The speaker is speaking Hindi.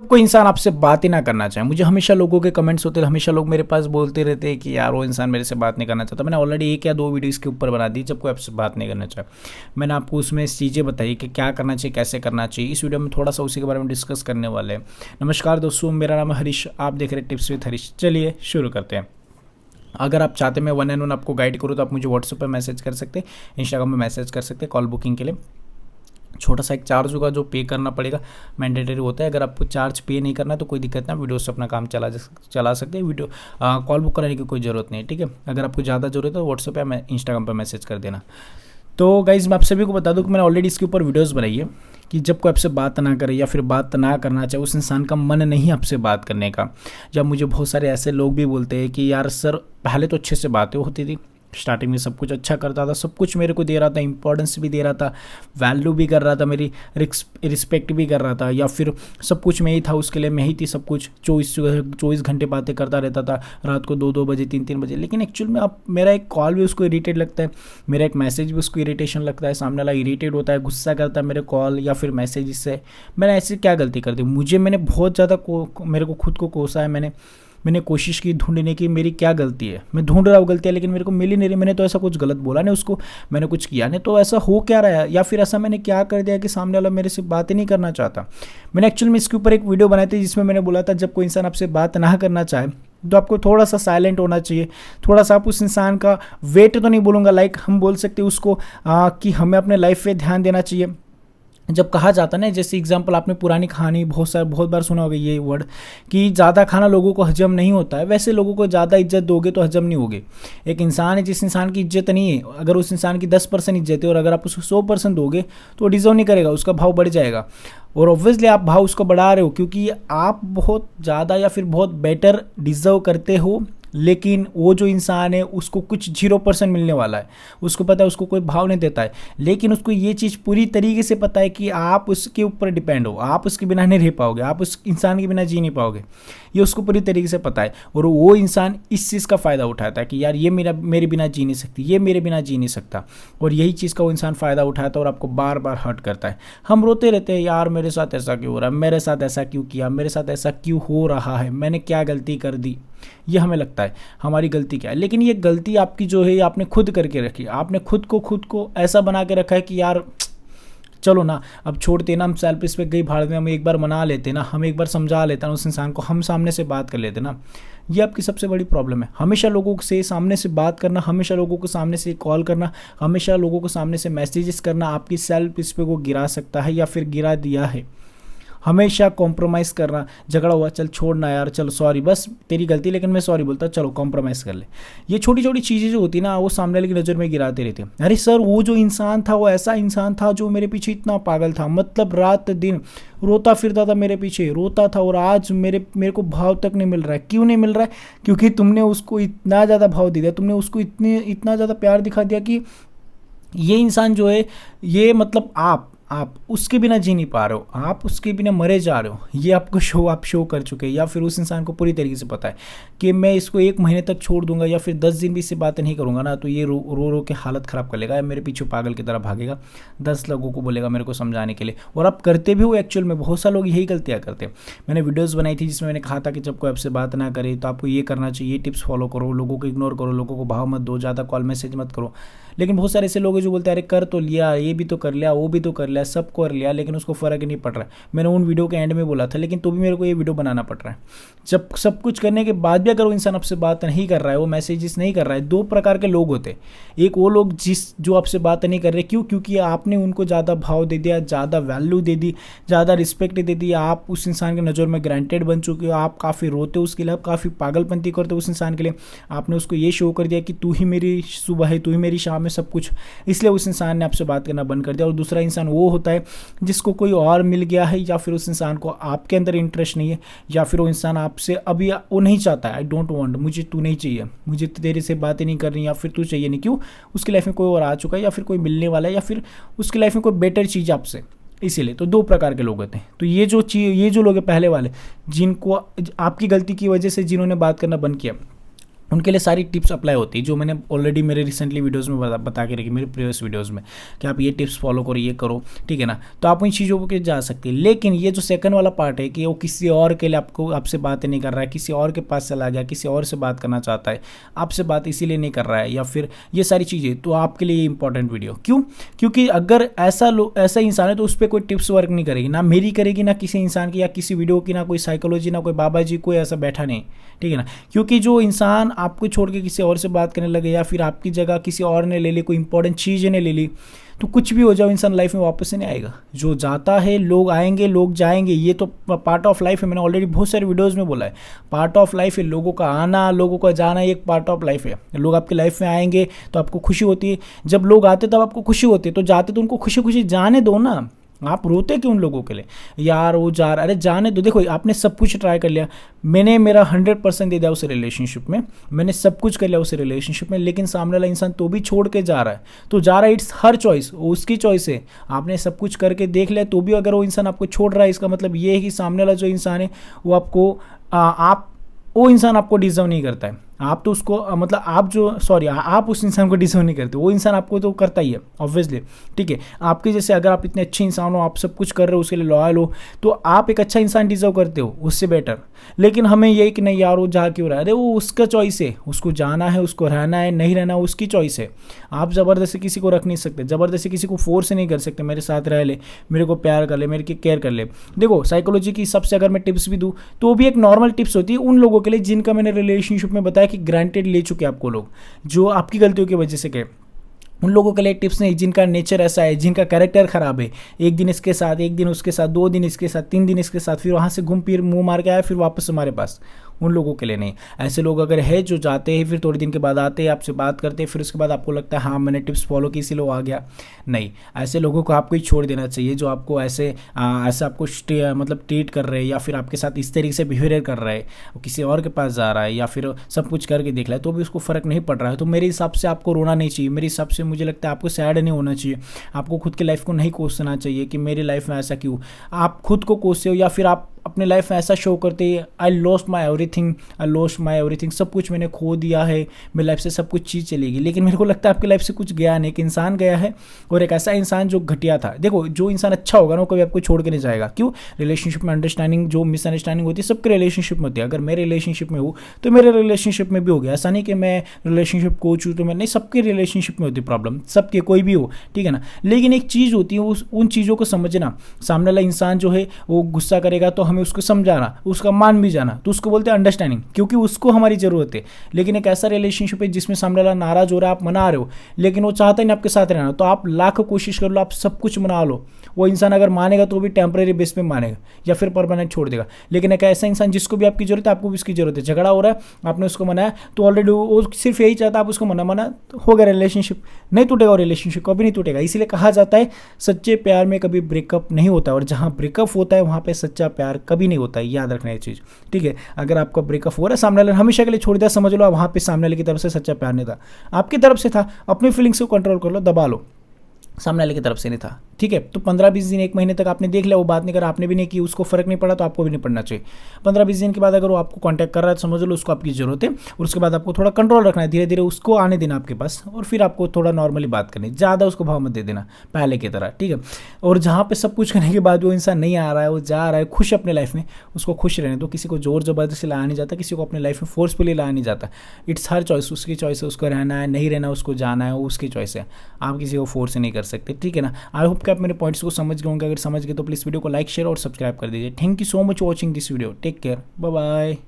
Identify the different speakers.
Speaker 1: कोई इंसान आपसे बात ही ना करना चाहे। मुझे हमेशा लोगों के कमेंट्स होते हैं, हमेशा लोग मेरे पास बोलते रहते हैं कि यार वो इंसान मेरे से बात नहीं करना चाहता। मैंने ऑलरेडी 1 या 2 वीडियो इसके ऊपर बना दी जब कोई आपसे बात नहीं करना चाहे। मैंने आपको उसमें चीज़ें बताई कि क्या करना चाहिए, कैसे करना चाहिए। इस वीडियो में थोड़ा सा उसी के बारे में डिस्कस करने वाले हैं। नमस्कार दोस्तों, मेरा नाम है हरीश, आप देख रहे हैं टिप्स विद हरीश। चलिए शुरू करते हैं। अगर आप चाहते हैं मैं 1 एंड 1 आपको गाइड करूँ तो आप मुझे व्हाट्सएप पर मैसेज कर सकते हैं, इंस्टाग्राम में मैसेज कर सकते हैं कॉल बुकिंग के लिए। छोटा सा एक चार्ज होगा जो पे करना पड़ेगा, मैंडेटरी होता है। अगर आपको चार्ज पे नहीं करना है तो कोई दिक्कत ना, वीडियो से अपना काम चला सकते हैं। वीडियो कॉल बुक कराने की कोई ज़रूरत नहीं है, ठीक है। अगर आपको ज़्यादा ज़रूरत है तो व्हाट्सएप या इंस्टाग्राम पर मैसेज कर देना। तो गाइज़ मैं आप सभी को बता दूं कि मैंने ऑलरेडी इसके ऊपर वीडियोस बनाई है कि जब कोई आपसे बात ना करे या फिर बात ना करना चाहे, उस इंसान का मन नहीं आपसे बात करने का। जब मुझे बहुत सारे ऐसे लोग भी बोलते हैं कि यार सर पहले तो अच्छे से बातें होती थी, स्टार्टिंग में सब कुछ अच्छा करता था, सब कुछ मेरे को दे रहा था, इंपॉर्टेंस भी दे रहा था, वैल्यू भी कर रहा था, मेरी रिस्पेक्ट भी कर रहा था, या फिर सब कुछ मैं ही था, उसके लिए मैं ही थी सब कुछ। 24 घंटे बातें करता रहता था, रात को 2-2 बजे 3-3 बजे। लेकिन एक्चुअल में अब मेरा एक कॉल भी उसको इरीटेट लगता है, मेरा एक मैसेज भी उसको इरीटेशन लगता है, सामने वाला इरीटेट होता है, गुस्सा करता है मेरे कॉल या फिर मैसेज से। मैंने ऐसी क्या गलती कर दी? मैंने बहुत ज़्यादा मेरे को खुद को कोसा है। मैंने कोशिश की ढूंढने की मेरी क्या गलती है, मैं ढूंढ रहा हूँ गलतियाँ, लेकिन मेरे को मिल ही नहीं रही। मैंने तो ऐसा कुछ गलत बोला नहीं उसको, मैंने कुछ किया नहीं, तो ऐसा हो क्या रहा है? या फिर ऐसा मैंने क्या कर दिया कि सामने वाला मेरे से बात ही नहीं करना चाहता? मैंने एक्चुअल में इसके ऊपर एक वीडियो बनाई थी जिसमें मैंने बोला था जब कोई इंसान आपसे बात ना करना चाहे तो आपको थोड़ा सा साइलेंट होना चाहिए। थोड़ा सा आप उस इंसान का वेट तो नहीं बोलूँगा, लाइक हम बोल सकते हैं उसको कि हमें अपने लाइफ पे ध्यान देना चाहिए। जब कहा जाता है ना, जैसे एग्जांपल आपने पुरानी कहानी बहुत बार सुना होगा ये वर्ड कि ज़्यादा खाना लोगों को हजम नहीं होता है, वैसे लोगों को ज़्यादा इज्जत दोगे तो हजम नहीं होगे। एक इंसान है जिस इंसान की इज्जत नहीं है, अगर उस इंसान की 10% इज्जत है और अगर आप उसको 100% दोगे तो डिजर्व नहीं करेगा, उसका भाव बढ़ जाएगा। और ऑब्वियसली आप भाव उसको बढ़ा रहे हो क्योंकि आप बहुत ज़्यादा या फिर बहुत बेटर डिजर्व करते हो। लेकिन वो जो इंसान है उसको कुछ 0% मिलने वाला है, उसको पता है, उसको कोई भाव नहीं देता है। लेकिन उसको ये चीज़ पूरी तरीके से पता है कि आप उसके ऊपर डिपेंड हो, आप उसके बिना नहीं रह पाओगे, आप उस इंसान के बिना जी नहीं पाओगे, ये उसको पूरी तरीके से पता है। और वो इंसान इस चीज़ का फ़ायदा उठाता है कि यार ये मेरे बिना जी नहीं सकती, ये मेरे बिना जी नहीं सकता। और यही चीज़ का वो इंसान फ़ायदा उठाता है और आपको बार बार हर्ट करता है। हम रोते रहते हैं, यार मेरे साथ ऐसा क्यों हो रहा है, मेरे साथ ऐसा क्यों किया, मेरे साथ ऐसा क्यों हो रहा है, मैंने क्या गलती कर दी। ये हमें लगता है हमारी गलती क्या है, लेकिन ये गलती आपकी जो है आपने खुद करके रखी। आपने खुद को ऐसा बना के रखा है कि यार चलो ना अब छोड़ते ना, हम सेल्फ रिस्पेक्ट गई भाड़ में, हम एक बार मना लेते ना, हम एक बार समझा लेते ना उस इंसान को, हम सामने से बात कर लेते ना। ये आपकी सबसे बड़ी प्रॉब्लम है, हमेशा लोगों से सामने से बात करना, हमेशा लोगों को सामने से कॉल करना, हमेशा लोगों को सामने से मैसेजेस करना आपकी सेल्फ रिस्पेक्ट को गिरा सकता है या फिर गिरा दिया है। हमेशा कॉम्प्रोमाइज़ करना, झगड़ा हुआ चल छोड़ना यार, चलो सॉरी, बस तेरी गलती लेकिन मैं सॉरी बोलता, चलो कॉम्प्रोमाइज़ कर ले। ये छोटी छोटी चीज़ें जो होती ना वो सामने वाले की नज़र में गिराते रहते हैं। अरे सर वो जो इंसान था वो ऐसा इंसान था जो मेरे पीछे इतना पागल था, मतलब रात दिन रोता फिरता था मेरे पीछे, रोता था, और आज मेरे को भाव तक नहीं मिल रहा है। क्यों नहीं मिल रहा है? क्योंकि तुमने उसको इतना ज़्यादा भाव दे दिया, तुमने उसको इतना ज़्यादा प्यार दिखा दिया कि ये इंसान जो है ये मतलब आप उसके बिना जी नहीं पा रहे हो, आप उसके बिना मरे जा रहे हो। ये आपको आप शो कर चुके हैं, या फिर उस इंसान को पूरी तरीके से पता है कि मैं इसको 1 महीने तक छोड़ दूंगा या फिर 10 दिन भी इससे बातें नहीं करूंगा ना तो ये रो के हालत ख़राब कर लेगा, या मेरे पीछे पागल की तरह भागेगा, 10 लोगों को बोलेगा मेरे को समझाने के लिए। और आप करते भी हो, एक्चुअल में बहुत सारे लोग यही गलतियाँ करते हैं। मैंने वीडियोज़ बनाई थी जिसमें मैंने कहा था कि जब कोई आपसे बात ना करे तो आपको ये करना चाहिए, ये टिप्स फॉलो करो, लोगों को इग्नोर करो, लोगों को भाव मत दो, ज़्यादा कॉल मैसेज मत करो। लेकिन बहुत सारे ऐसे लोग हैं जो बोलते हैं अरे कर तो लिया, ये भी तो कर लिया, वो भी तो कर लिया, सब कर लिया, लेकिन उसको फ़र्क ही नहीं पड़ रहा है। मैंने उन वीडियो के एंड में बोला था, लेकिन तो भी मेरे को ये वीडियो बनाना पड़ रहा है। जब सब कुछ करने के बाद भी अगर वो इंसान आपसे बात नहीं कर रहा है, वो मैसेजेस नहीं कर रहा है, 2 प्रकार के लोग होते हैं। एक वो लोग जो आपसे बात नहीं कर रहे, क्योंकि आपने उनको ज़्यादा भाव दे दिया, ज़्यादा वैल्यू दे दी, ज़्यादा रिस्पेक्ट दे दी, आप उस इंसान की नज़र में ग्रांटेड बन चुके हो, आप काफ़ी रोते हो उसके लिए, आप काफ़ी पागलपंती करते हो उस इंसान के लिए। आपने उसको ये शो कर दिया कि तू ही मेरी सुबह है, तू ही मेरी शाम है, सब कुछ, इसलिए उस इंसान ने आपसे बात करना बंद कर दिया। और दूसरा इंसान वो होता है जिसको कोई और मिल गया है, या फिर उस इंसान को आपके अंदर इंटरेस्ट नहीं है, या फिर वो इंसान आपसे अभी वो नहीं चाहता है, आई डोंट वांट, मुझे तू नहीं चाहिए, मुझे तेरे से बातें नहीं करनी, या फिर तू चाहिए नहीं। क्यों? उसकी लाइफ में कोई और आ चुका है, या फिर कोई मिलने वाला है, या फिर उसकी लाइफ में कोई बेटर चीज़ आपसे। इसीलिए तो 2 प्रकार के लोग होते हैं। तो ये जो लोग हैं पहले वाले, जिनको आपकी गलती की वजह से जिन्होंने बात करना बंद किया, उनके लिए सारी टिप्स अप्लाई होती है जो मैंने ऑलरेडी मेरे रिसेंटली वीडियोस में बता के रखी, मेरे प्रीवियस वीडियोस में कि आप ये टिप्स फॉलो करो, ये करो, ठीक है ना। तो आप इन चीज़ों के जा सकते हैं। लेकिन ये जो सेकंड वाला पार्ट है कि वो किसी और के लिए आपसे बातें नहीं कर रहा है, किसी और के पास चला गया, किसी और से बात करना चाहता है, आपसे बात इसीलिए नहीं कर रहा है, या फिर ये सारी चीज़ें, तो आपके लिए इंपॉर्टेंट वीडियो क्यों? क्योंकि अगर ऐसा इंसान है तो उस पर कोई टिप्स वर्क नहीं करेगी, ना मेरी करेगी, ना किसी इंसान की, या किसी वीडियो की, ना कोई साइकोलॉजी, ना कोई बाबा जी, कोई ऐसा बैठा नहीं, ठीक है ना। क्योंकि जो इंसान आपको छोड़ के किसी और से बात करने लगे, या फिर आपकी जगह किसी और ने ले ली, कोई इंपॉर्टेंट चीज़ ने ले ली, तो कुछ भी हो जाओ इंसान लाइफ में वापस से नहीं आएगा। जो जाता है, लोग आएंगे, लोग जाएंगे, ये तो पार्ट ऑफ लाइफ है। मैंने ऑलरेडी बहुत सारे वीडियोस में बोला है, पार्ट ऑफ लाइफ है। लोगों का आना, लोगों का जाना, एक पार्ट ऑफ लाइफ है। लोग आपकी लाइफ में आएंगे तो आपको खुशी होती है, जब लोग आते तब आपको खुशी होती है, तो जाते तो उनको खुशी खुशी जाने दो ना। आप रोते क्यों उन लोगों के लिए, यार वो जा रहा, अरे जाने दो। देखो आपने सब कुछ ट्राई कर लिया, मैंने मेरा 100% दे दिया उस रिलेशनशिप में, मैंने सब कुछ कर लिया उस रिलेशनशिप में, लेकिन सामने वाला इंसान तो भी छोड़ के जा रहा है, तो जा रहा है, इट्स हर चॉइस, उसकी चॉइस है। आपने सब कुछ करके देख लिया तो भी अगर वो इंसान आपको छोड़ रहा है, इसका मतलब ये है कि सामने वाला जो इंसान है वो आपको वो इंसान आपको डिजर्व नहीं करता है। आप तो उसको मतलब आप उस इंसान को डिजर्व नहीं करते, वो इंसान आपको तो करता ही है ऑब्वियसली, ठीक है। आपके जैसे अगर आप इतने अच्छे इंसान हो, आप सब कुछ कर रहे हो, उसके लिए लॉयल हो, तो आप एक अच्छा इंसान डिजर्व करते हो, उससे बेटर। लेकिन हमें यही कि नहीं यार वो जा क्यों रहा है, अरे वो उसका चॉइस है, उसको जाना है, उसको रहना है, नहीं रहना, उसकी चॉइस है। आप ज़बरदस्ती किसी को रख नहीं सकते, ज़बरदस्ती किसी को फोर्स नहीं कर सकते, मेरे साथ रह ले, मेरे को प्यार कर ले, मेरे की केयर कर ले। देखो साइकोलॉजी की सबसे अगर मैं टिप्स भी दूँ तो भी एक नॉर्मल टिप्स होती है उन लोगों के लिए जिनका मैंने रिलेशनशिप में बताया कि ग्रांटेड ले चुके आपको लोग, जो आपकी गलतियों की वजह से गए। उन लोगों के लिए टिप्स नहीं जिनका नेचर ऐसा है, जिनका कैरेक्टर ख़राब है, एक दिन इसके साथ, एक दिन उसके साथ, 2 दिन इसके साथ, 3 दिन इसके साथ, फिर वहाँ से घूम फिर मुंह मार के आया, फिर वापस हमारे पास। उन लोगों के लिए नहीं। ऐसे लोग अगर है जो जाते हैं, फिर थोड़े दिन के बाद आते हैं, आपसे बात करते हैं, फिर उसके बाद आपको लगता है हाँ मैंने टिप्स फॉलो की इसीलिए वो आ गया, नहीं। ऐसे लोगों को आपको ही छोड़ देना चाहिए जो आपको ऐसे आपको मतलब ट्रीट कर रहे हैं, या फिर आपके साथ इस तरीके से बिहेवियर कर रहा है, किसी और के पास जा रहा है, या फिर सब कुछ करके देख रहा है तो भी उसको फ़र्क नहीं पड़ रहा है, तो मेरे हिसाब से आपको रोना नहीं चाहिए। मेरे हिसाब से मुझे लगता है आपको सैड नहीं होना चाहिए, आपको खुद की लाइफ को नहीं कोसना चाहिए कि मेरी लाइफ में ऐसा क्यों। आप खुद को कोसते हो, या फिर आप अपने लाइफ में ऐसा शो करते हैं आई लॉस्ट माई एवरीथिंग, सब कुछ मैंने खो दिया है, मेरी लाइफ से सब कुछ चीज़ चलेगी। लेकिन मेरे को लगता है आपकी लाइफ से कुछ गया नहीं, एक इंसान गया है, और एक ऐसा इंसान जो घटिया था। देखो जो इंसान अच्छा होगा ना वो कभी आपको छोड़ के नहीं जाएगा। क्यों? रिलेशनशिप में अंडरस्टैंडिंग, जो मिसअंडरस्टैंडिंग होती है सबके रिलेशनशिप में होती है। अगर मैं रिलेशनशिप में हूँ तो मेरे रिलेशनशिप में भी हो गया, ऐसा नहीं कि मैं रिलेशनशिप कोच हूँ तो मैं नहीं, सबके रिलेशनशिप में होती प्रॉब्लम, सबके, कोई भी हो, ठीक है ना। लेकिन एक चीज़ होती है उन चीज़ों को समझना। सामने वाला इंसान जो है वो गुस्सा करेगा तो हमें उसको समझाना, उसका मान भी जाना, तो उसको बोलते हैं अंडरस्टैंडिंग, क्योंकि उसको हमारी ज़रूरत है। लेकिन एक ऐसा रिलेशनशिप है जिसमें सामने वाला नाराज़ हो रहा है, आप मना रहे हो, लेकिन वो चाहता ही नहीं आपके साथ रहना, तो आप लाख कोशिश कर लो, आप सब कुछ मना लो, वो इंसान अगर मानेगा तो भी टेम्परेरी बेस पे मानेगा या फिर परमानेंट छोड़ देगा। लेकिन एक ऐसा इंसान जिसको भी आपकी जरूरत है, आपको भी उसकी जरूरत है, झगड़ा हो रहा है, आपने उसको मनाया तो ऑलरेडी वो सिर्फ यही चाहता है, आप उसको मना तो हो गया, रिलेशनशिप नहीं टूटेगा, और रिलेशनशिप कभी नहीं टूटेगा। इसीलिए कहा जाता है सच्चे प्यार में कभी ब्रेकअप नहीं होता, और जहाँ ब्रेकअप होता है वहाँ पे सच्चा प्यार कभी नहीं होता है, याद रखना ये चीज़, ठीक है। अगर आपका ब्रेकअप हो रहा है, सामने वाले हमेशा के लिए छोड़ दिया, समझ लो वहाँ पे सामने वाले की तरफ से सच्चा प्यार नहीं था, आपकी तरफ से था। अपनी फीलिंग्स को कंट्रोल कर लो, दबा लो, सामने वाले की तरफ से नहीं था, ठीक है। तो 15-20 दिन, 1 महीने तक आपने देख लिया, वो बात नहीं करा, आपने भी नहीं की, उसको फर्क नहीं पड़ा, तो आपको भी नहीं पड़ना चाहिए। 15-20 दिन के बाद अगर वो आपको कांटेक्ट कर रहा है तो समझ लो उसको आपकी ज़रूरत है, और उसके बाद आपको थोड़ा कंट्रोल रखना है, धीरे धीरे उसको आने देना आपके पास, और फिर आपको थोड़ा नॉर्मली बात करनी, ज़्यादा उसको भाव मत दे देना पहले की तरह, ठीक है। और जहाँ पर सब कुछ करने के बाद वो इंसान नहीं आ रहा है, वो जा रहा है खुश अपने लाइफ में, उसको खुश रहने दो। किसी को जोर ज़बरदस्ती लाया नहीं जाता, किसी को अपने लाइफ में फोर्सफुली लाया नहीं जाता। इट्स हर चॉइस, उसकी चॉइस है, उसको रहना है, नहीं रहना, उसको जाना है, वो उसकी चॉइस है, आप किसी को फोर्स नहीं कर सकते, ठीक है ना। आई होप कि आप मेरे पॉइंट्स को समझ गए होंगे। अगर समझ गए तो प्लीज़ वीडियो को लाइक, शेयर और सब्सक्राइब कर दीजिए। Thank you so much watching this video. Take care, bye bye.